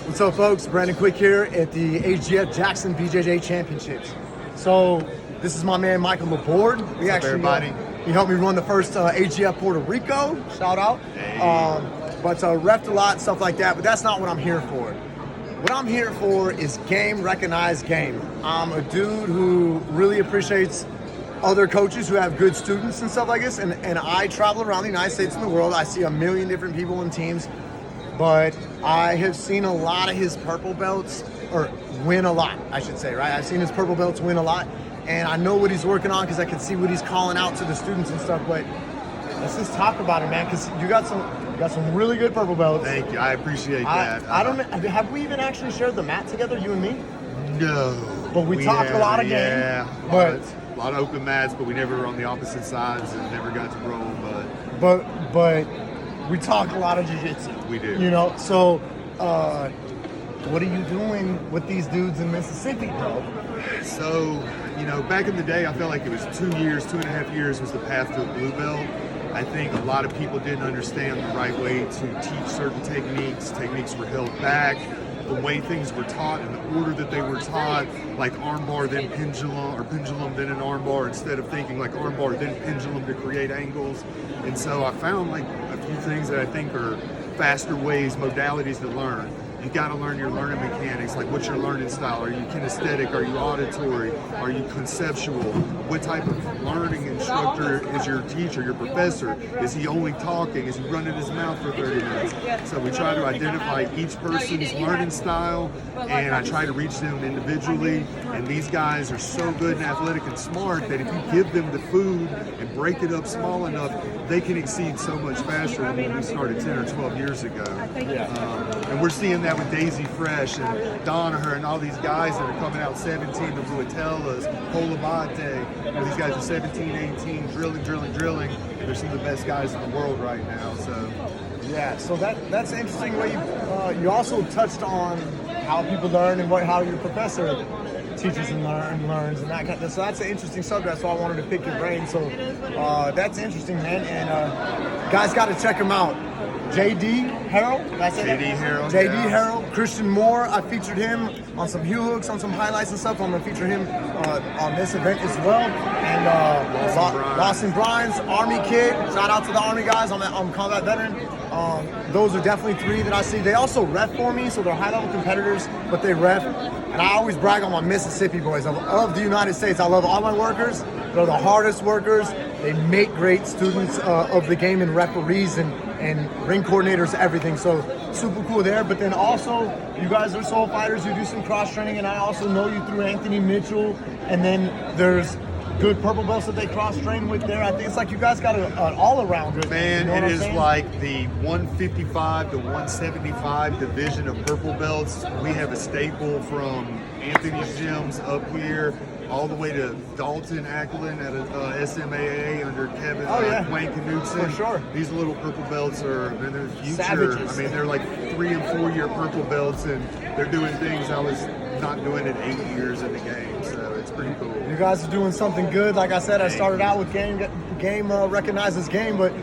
What's up, folks? Brandon Quick here at the AGF Jackson BJJ Championships. So this is my man Michael LaBorde. What's up, everybody? He helped me run the first AGF Puerto Rico. Shout out. Hey. But refed a lot, stuff like that. But that's not what I'm here for. What I'm here for is game, recognized game. I'm a dude who really appreciates other coaches who have good students and stuff like this. And I travel around the United States and the world. I see a million different people and teams. But I have seen a lot of his purple belts, or win a lot, I should say, right? I've seen his purple belts win a lot, and I know what he's working on because I can see what he's calling out to the students and stuff. But let's just talk about it, man, because you got some really good purple belts. Thank you. I appreciate that. I don't. Have we even actually shared the mat together, you and me? No. But we talked a lot of game. Yeah. But a lot of open mats, but we never were on the opposite sides and never got to roll. But we talk a lot of jiu-jitsu. We do. You know, so what are you doing with these dudes in Mississippi, bro? So, back in the day, I felt like it was 2.5 years was the path to a blue belt. I think a lot of people didn't understand the right way to teach certain techniques. Techniques were held back. The way things were taught and the order that they were taught, like armbar then pendulum, or pendulum then an armbar, instead of thinking like armbar then pendulum to create angles. And so I found like a few things that I think are faster ways, modalities to learn. You got to learn your learning mechanics, like what's your learning style? Are you kinesthetic? Are you auditory? Are you conceptual? What type of learning instructor is your teacher, your professor? Is he only talking? Is he running his mouth for 30 minutes? So we try to identify each person's learning style, and I try to reach them individually. And these guys are so good and athletic and smart that if you give them the food and break it up small enough, they can exceed so much faster than when we started 10 or 12 years ago. And we're seeing that with Daisy Fresh and Donaher and all these guys that are coming out 17, the Ruatellas, Polabate. These guys are 17, 18, drilling. And they're some of the best guys in the world right now. So yeah, so that's an interesting way you also touched on how people learn and how your professor teaches and learns and that kind of. So that's an interesting subject. So I wanted to pick your brain. So that's interesting, man. And guys, got to check him out. JD Harrell, JD Harrell, Christian Moore. I featured him on some heel hooks, on some highlights and stuff. I'm gonna feature him on this event as well. And Lawson Brines, Army kid. Shout out to the Army guys. I'm a combat veteran. Those are definitely three that I see. They also ref for me, so they're high-level competitors, but they ref. And I always brag on my Mississippi boys. I love the United States. I love all my workers. They're the hardest workers. They make great students of the game and referees and ring coordinators, everything. So super cool there. But then also, you guys are soul fighters. You do some cross training, and I also know you through Anthony Mitchell. And then there's good purple belts that they cross train with there. I think it's like you guys got an all-around good. Man, you know it is like the 155 to 175 division of purple belts. We have a staple from Anthony's gyms up here all the way to Dalton Ackland at SMAA under Kevin Wayne Knutson. For sure. These little purple belts are the future. Savages. I mean, they're like 3 and 4 year purple belts, and they're doing things I was not doing in 8 years in the game. So it's pretty cool. You guys are doing something good. Like I said, I started out with game recognizes game, but